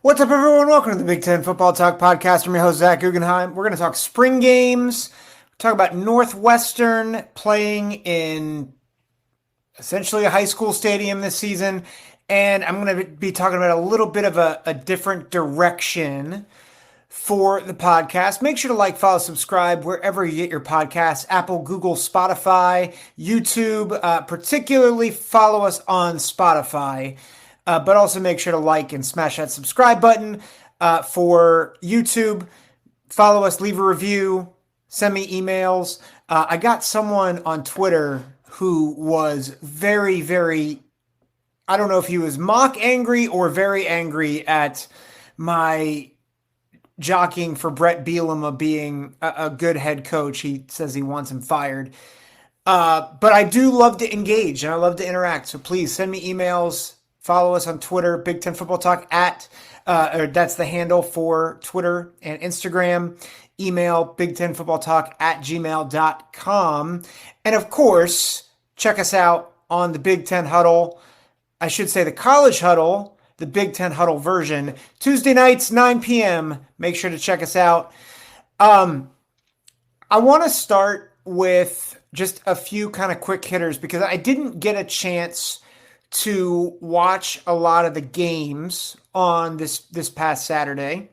What's up, everyone? Welcome to the Big Ten Football Talk Podcast. I'm your host, Zach Guggenheim. We're going to talk spring games, talk about Northwestern playing in essentially a high school stadium this season, and I'm going to be talking about a little bit of a different direction for the podcast. Make sure to like, follow, subscribe wherever you get your podcasts: Apple, Google, Spotify, YouTube. Particularly follow us on Spotify. But also make sure to like and smash that subscribe button for YouTube. Follow us, leave a review, send me emails. I got someone on Twitter who was very, very, I don't know if he was mock angry or very angry at my jockeying for Brett Bielema being a good head coach. He says he wants him fired. But I do love to engage and I love to interact. So please send me emails. Follow us on Twitter, Big Ten Football Talk or that's the handle for Twitter and Instagram. Email big10footballtalk@gmail.com. And of course, check us out on the Big Ten Huddle. I should say the College Huddle, the Big Ten Huddle version. Tuesday nights, 9 p.m. Make sure to check us out. I want to start with just a few kind of quick hitters because I didn't get a chance to watch a lot of the games on this past Saturday.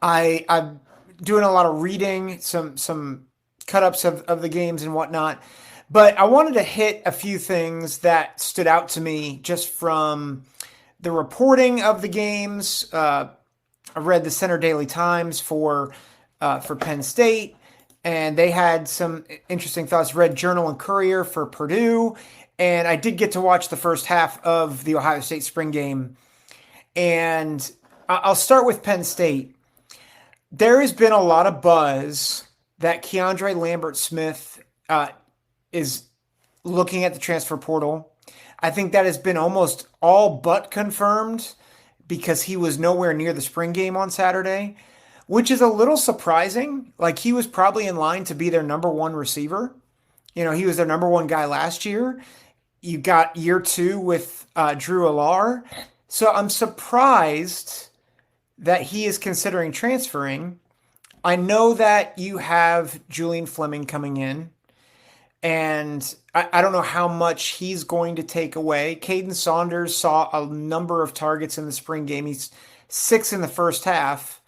I'm doing a lot of reading, some cut-ups of the games and whatnot. But I wanted to hit a few things that stood out to me just from the reporting of the games. I read the Center Daily Times for Penn State, and they had some interesting thoughts. Read Journal and Courier for Purdue. And I did get to watch the first half of the Ohio State spring game. And I'll start with Penn State. There has been a lot of buzz that Keandre Lambert-Smith is looking at the transfer portal. I think that has been almost all but confirmed because he was nowhere near the spring game on Saturday, which is a little surprising. Like, he was probably in line to be their number one receiver. You know, he was their number one guy last year. You got year two with Drew Allar. So I'm surprised that he is considering transferring. I know that you have Julian Fleming coming in, and I don't know how much he's going to take away. Caden Saunders saw a number of targets in the spring game. He's 6 in the first half.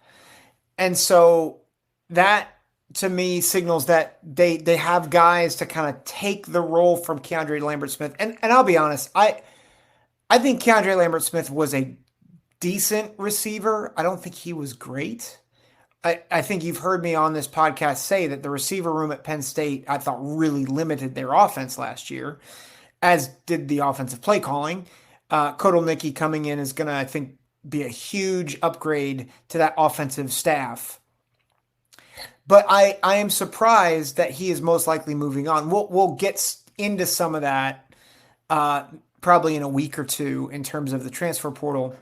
And so that, to me, signals that they have guys to kind of take the role from Keandre Lambert-Smith. And I'll be honest, I think Keandre Lambert-Smith was a decent receiver. I don't think he was great. I think you've heard me on this podcast say that the receiver room at Penn State, I thought, really limited their offense last year, as did the offensive play calling. Kotelnicki coming in is going to, I think, be a huge upgrade to that offensive staff. But I am surprised that he is most likely moving on. We'll get into some of that probably in a week or two in terms of the transfer portal.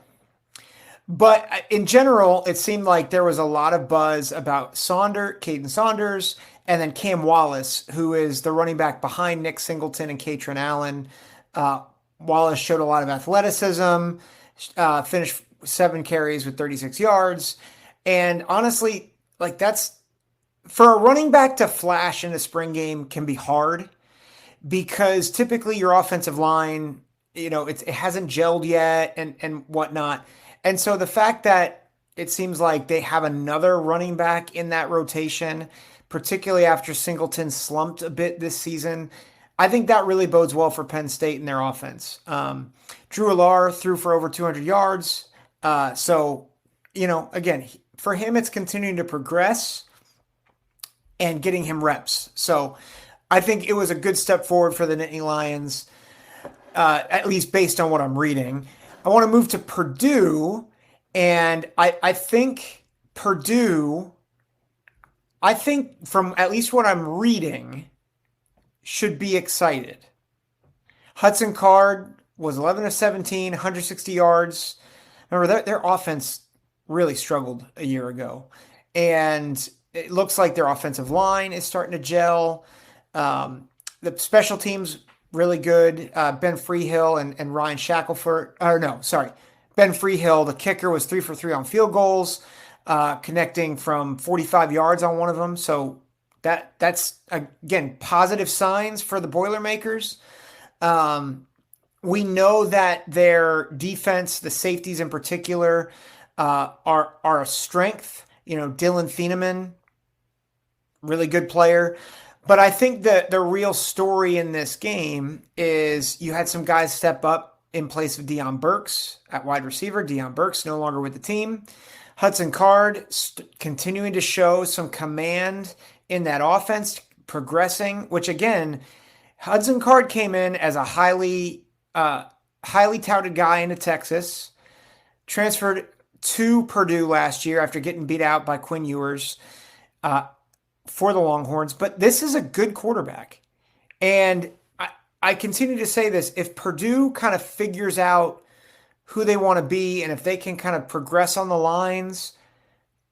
But in general, it seemed like there was a lot of buzz about Caden Saunders, and then Cam Wallace, who is the running back behind Nick Singleton and Katron Allen. Wallace showed a lot of athleticism, finished 7 carries with 36 yards. And honestly, like, that's, for a running back to flash in a spring game can be hard because typically your offensive line, you know, it hasn't gelled yet and whatnot. And so the fact that it seems like they have another running back in that rotation, particularly after Singleton slumped a bit this season, I think that really bodes well for Penn State and their offense. Drew Allar threw for over 200 yards. So, you know, again, for him, it's continuing to progress and getting him reps. So I think it was a good step forward for the Nittany Lions, at least based on what I'm reading. I want to move to Purdue, and I think Purdue, from at least what I'm reading, should be excited. Hudson Card was 11 of 17, 160 yards. Remember, their offense really struggled a year ago. And it looks like their offensive line is starting to gel. The special teams, really good. Ben Freehill and Ryan Shackelford. Ben Freehill, the kicker, was 3 for 3 on field goals, connecting from 45 yards on one of them. So that's again positive signs for the Boilermakers. We know that their defense, the safeties in particular, are a strength. Dylan Thieneman, really good player. But I think that the real story in this game is you had some guys step up in place of Deion Burks at wide receiver. Deion Burks no longer with the team. Hudson Card continuing to show some command in that offense, progressing, which again, Hudson Card came in as a highly touted guy into Texas, transferred to Purdue last year after getting beat out by Quinn Ewers for the Longhorns. But this is a good quarterback. And I continue to say this. If Purdue kind of figures out who they want to be and if they can kind of progress on the lines,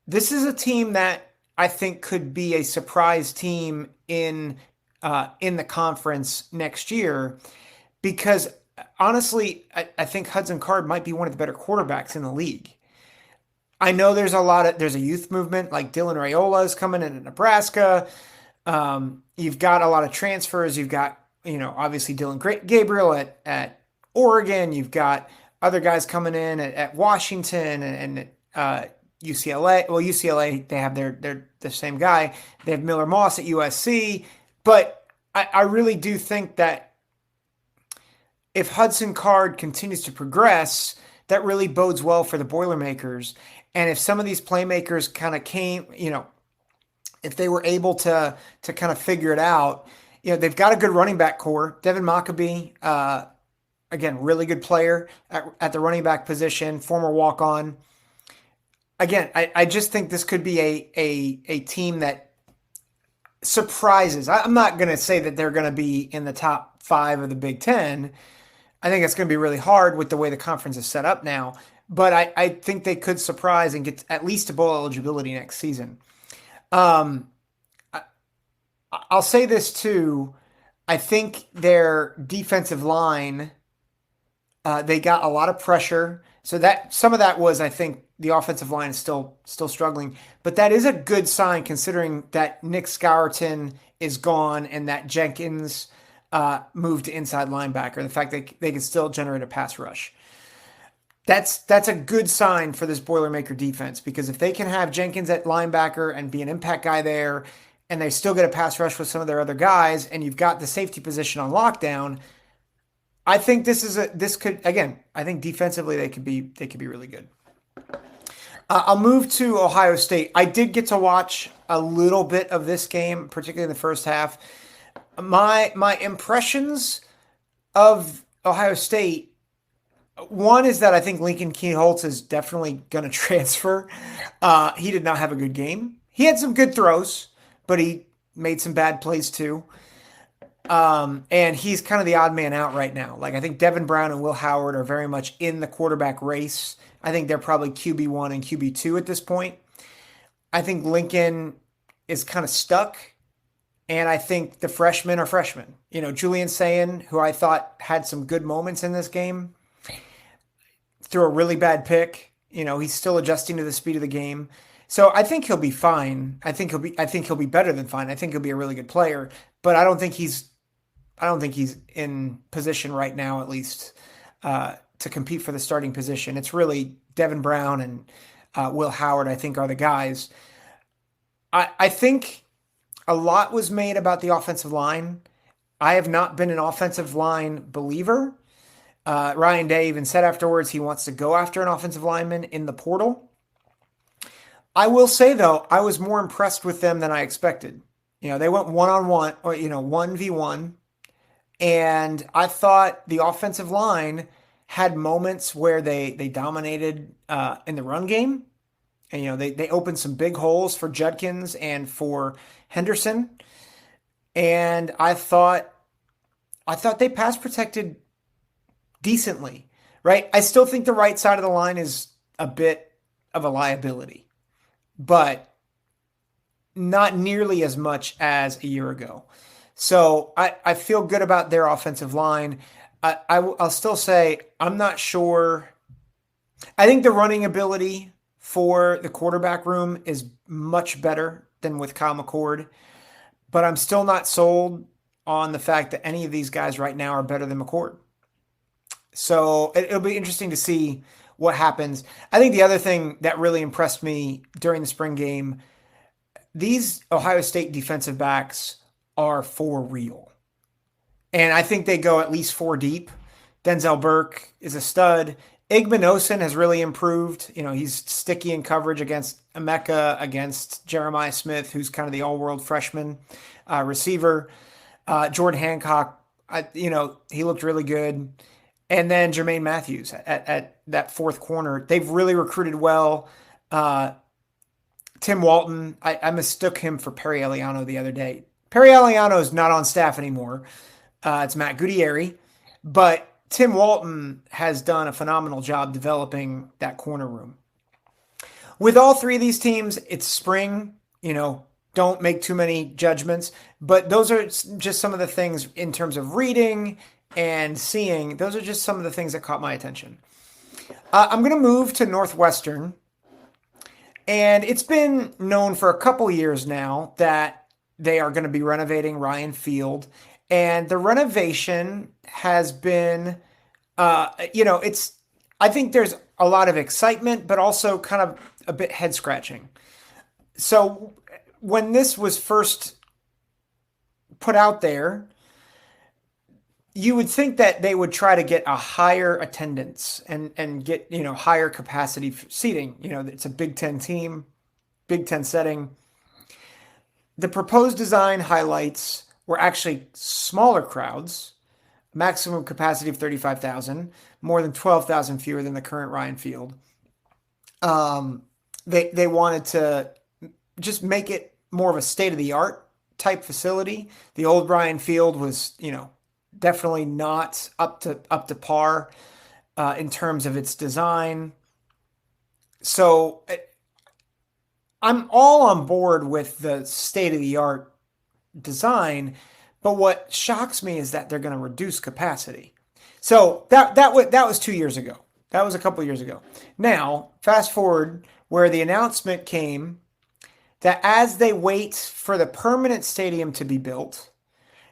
this is a team that I think could be a surprise team in the conference next year, because honestly, I think Hudson Card might be one of the better quarterbacks in the league. I know there's a youth movement, like Dylan Raiola is coming in at Nebraska. You've got a lot of transfers. You've got, obviously Dylan Gabriel at Oregon. You've got other guys coming in at Washington and UCLA. Well, UCLA, they have the same guy. They have Miller Moss at USC. But I really do think that if Hudson Card continues to progress, that really bodes well for the Boilermakers. And if some of these playmakers kind of came, if they were able to kind of figure it out, they've got a good running back core. Devin Maccabee, again, really good player at the running back position, former walk-on. Again, I just think this could be a team that surprises. I'm not going to say that they're going to be in the top 5 of the Big Ten. I think it's going to be really hard with the way the conference is set up now. But I think they could surprise and get at least to bowl eligibility next season. I'll say this too. I think their defensive line, they got a lot of pressure. So that some of that was, I think, the offensive line is still struggling. But that is a good sign considering that Nick Scourton is gone and that Jenkins moved to inside linebacker. The fact that they can still generate a pass rush. That's a good sign for this Boilermaker defense, because if they can have Jenkins at linebacker and be an impact guy there, and they still get a pass rush with some of their other guys, and you've got the safety position on lockdown, I think I think defensively they could be really good. I'll move to Ohio State. I did get to watch a little bit of this game, particularly in the first half. My impressions of Ohio State, one is that I think Lincoln Kienholz is definitely going to transfer. He did not have a good game. He had some good throws, but he made some bad plays too. And he's kind of the odd man out right now. Like, I think Devin Brown and Will Howard are very much in the quarterback race. I think they're probably QB1 and QB2 at this point. I think Lincoln is kind of stuck. And I think the freshmen are freshmen. Julian Sayin, who I thought had some good moments in this game, threw a really bad pick. He's still adjusting to the speed of the game. So I think he'll be fine. I think he'll be better than fine. I think he'll be a really good player, but I don't think he's in position right now, at least, to compete for the starting position. It's really Devin Brown and Will Howard, I think, are the guys. I think a lot was made about the offensive line. I have not been an offensive line believer. Ryan Day even said afterwards he wants to go after an offensive lineman in the portal. I will say, though, I was more impressed with them than I expected. They went one-on-one, or 1v1, and I thought the offensive line had moments where they dominated in the run game. And, they opened some big holes for Judkins and for Henderson. And I thought they pass protected decently, right? I still think the right side of the line is a bit of a liability, but not nearly as much as a year ago. So I feel good about their offensive line. I'll still say I'm not sure I think the running ability for the quarterback room is much better than with Kyle McCord, but I'm still not sold on the fact that any of these guys right now are better than McCord. So it'll be interesting to see what happens. I think the other thing that really impressed me during the spring game, these Ohio State defensive backs are for real. And I think they go at least four deep. Denzel Burke is a stud. Igmanosin has really improved. You know, he's sticky in coverage against Emeka, against Jeremiah Smith, who's kind of the all-world freshman receiver. Jordan Hancock, he looked really good. And then Jermaine Matthews at that fourth corner. They've really recruited well. Tim Walton, I mistook him for Perry Eliano the other day. Perry Eliano is not on staff anymore. It's Matt Gutierrez. But Tim Walton has done a phenomenal job developing that corner room. With all three of these teams, it's spring. Don't make too many judgments. But those are just some of the things in terms of reading and seeing. Those are just some of the things that caught my attention. I'm going to move to Northwestern. And it's been known for a couple years now that they are going to be renovating Ryan Field. And the renovation has been, I think there's a lot of excitement, but also kind of a bit head scratching. So when this was first put out there, you would think that they would try to get a higher attendance and get, higher capacity seating. It's a Big Ten team, Big Ten setting. The proposed design highlights were actually smaller crowds, maximum capacity of 35,000, more than 12,000 fewer than the current Ryan Field. They wanted to just make it more of a state-of-the-art type facility. The old Ryan Field was, definitely not up to par in terms of its design. So I'm all on board with the state-of-the-art design, but what shocks me is that they're going to reduce capacity. So that was 2 years ago. That was a couple years ago. Now, fast forward where the announcement came that as they wait for the permanent stadium to be built,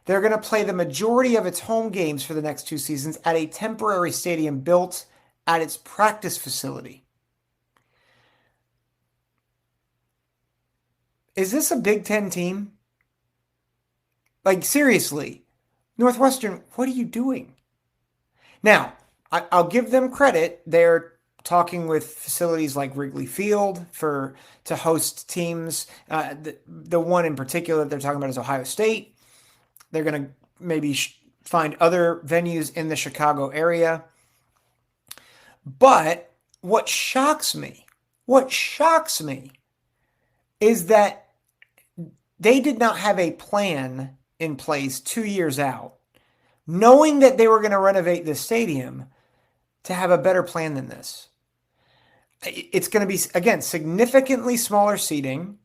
they're going to play the majority of its home games for the next 2 seasons at a temporary stadium built at its practice facility. Is this a Big Ten team? Like, seriously, Northwestern, what are you doing? Now, I'll give them credit. They're talking with facilities like Wrigley Field to host teams. The one in particular they're talking about is Ohio State. They're going to maybe find other venues in the Chicago area. But what shocks me is that they did not have a plan in place 2 years out, knowing that they were going to renovate this stadium, to have a better plan than this. It's going to be, again, significantly smaller seating.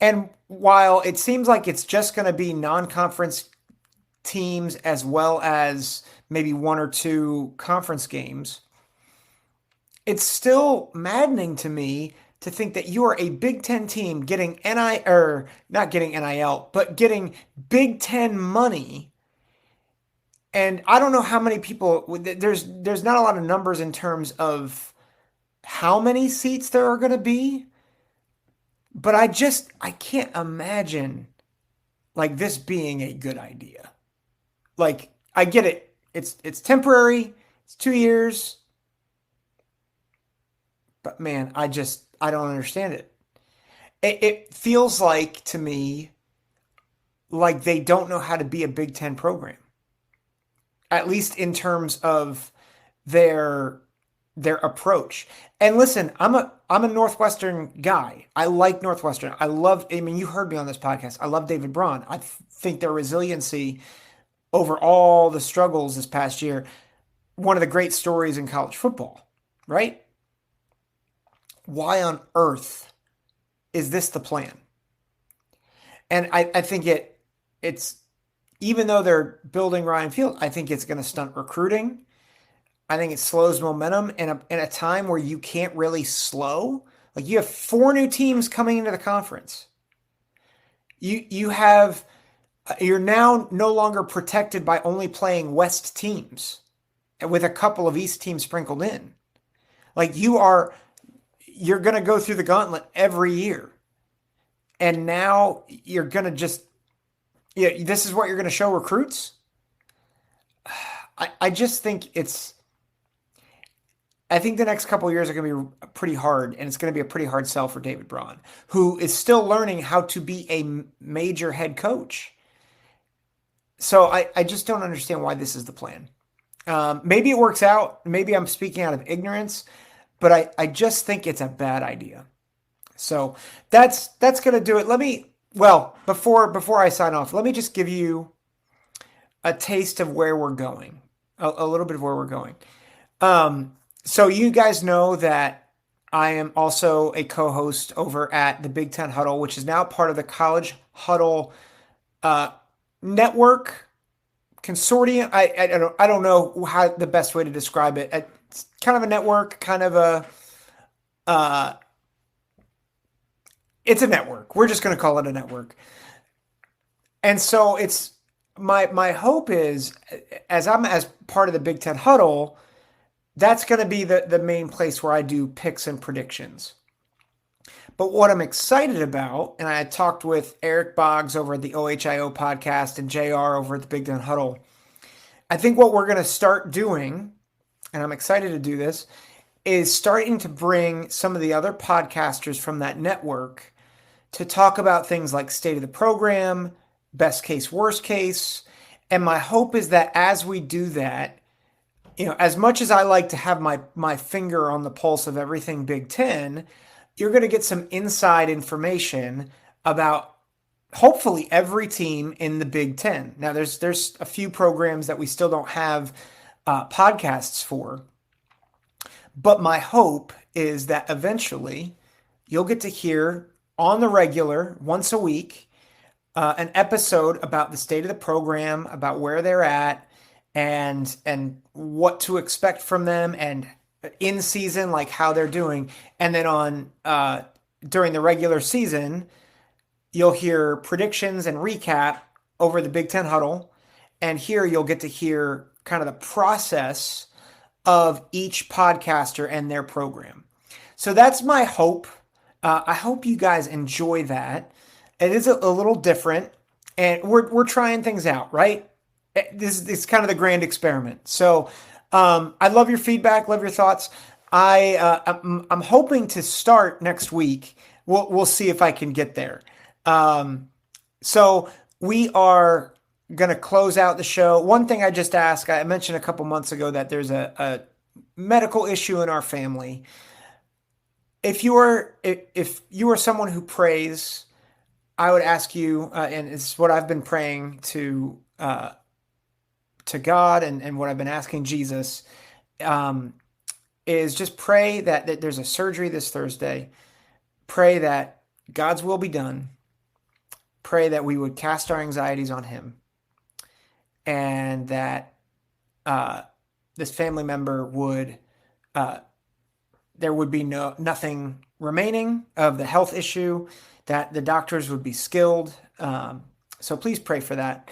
And while it seems like it's just going to be non-conference teams as well as maybe 1 or 2 conference games, it's still maddening to me to think that you are a Big Ten team getting not getting NIL, but getting Big Ten money. And I don't know how many people, there's not a lot of numbers in terms of how many seats there are going to be. But I can't imagine like this being a good idea. Like, I get it. It's temporary. It's 2 years. But man, I don't understand it. It feels like to me like they don't know how to be a Big Ten program. At least in terms of their approach. And listen, I'm a Northwestern guy. I like Northwestern. You heard me on this podcast. I love David Braun. I think their resiliency over all the struggles this past year, one of the great stories in college football, right? Why on earth is this the plan? And I think it's, even though they're building Ryan Field, I think it's going to stunt recruiting. I think it slows momentum in a time where you can't really slow. Like you have 4 new teams coming into the conference. You're now no longer protected by only playing West teams with a couple of East teams sprinkled in. Like you're going to go through the gauntlet every year. And now you're going to this is what you're going to show recruits. I just think I think the next couple of years are going to be pretty hard, and it's going to be a pretty hard sell for David Braun, who is still learning how to be a major head coach. So I just don't understand why this is the plan. Maybe it works out. Maybe I'm speaking out of ignorance, but I just think it's a bad idea. So that's going to do it. Before I sign off, let me just give you a taste of where we're going, a little bit of where we're going. So you guys know that I am also a co-host over at the Big Ten Huddle, which is now part of the College Huddle network consortium. I don't know how the best way to describe it. It's kind of a network, kind of it's a network. We're just going to call it a network. And so it's my hope is as part of the Big Ten Huddle, that's going to be the main place where I do picks and predictions. But what I'm excited about, and I talked with Eric Boggs over at the OHIO podcast and JR over at the Big Ten Huddle, I think what we're going to start doing, and I'm excited to do this, is starting to bring some of the other podcasters from that network to talk about things like state of the program, best case, worst case. And my hope is that as we do that, as much as I like to have my finger on the pulse of everything Big Ten, you're going to get some inside information about hopefully every team in the Big Ten. Now, there's a few programs that we still don't have podcasts for, but my hope is that eventually you'll get to hear on the regular, once a week, an episode about the state of the program, about where they're at, and what to expect from them, and in season, like how they're doing. And then during the regular season, you'll hear predictions and recap over the Big Ten Huddle. And here you'll get to hear kind of the process of each podcaster and their program. So that's my hope. I hope you guys enjoy that. It is a little different, and we're trying things out, right? This is kind of the grand experiment. So I love your feedback, love your thoughts. I'm hoping to start next week. We'll see if I can get there. So we are going to close out the show. One thing I just asked, I mentioned a couple months ago that there's a medical issue in our family. If you are someone who prays, I would ask you, and it's what I've been praying to God and what I've been asking Jesus, is just pray that there's a surgery this Thursday. Pray that God's will be done. Pray that we would cast our anxieties on him, and that this family member would, there would be nothing remaining of the health issue, that the doctors would be skilled. So please pray for that.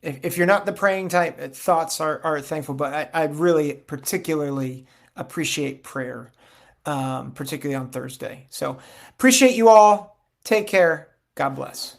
If you're not the praying type, thoughts are thankful, but I really particularly appreciate prayer, particularly on Thursday. So appreciate you all. Take care. God bless.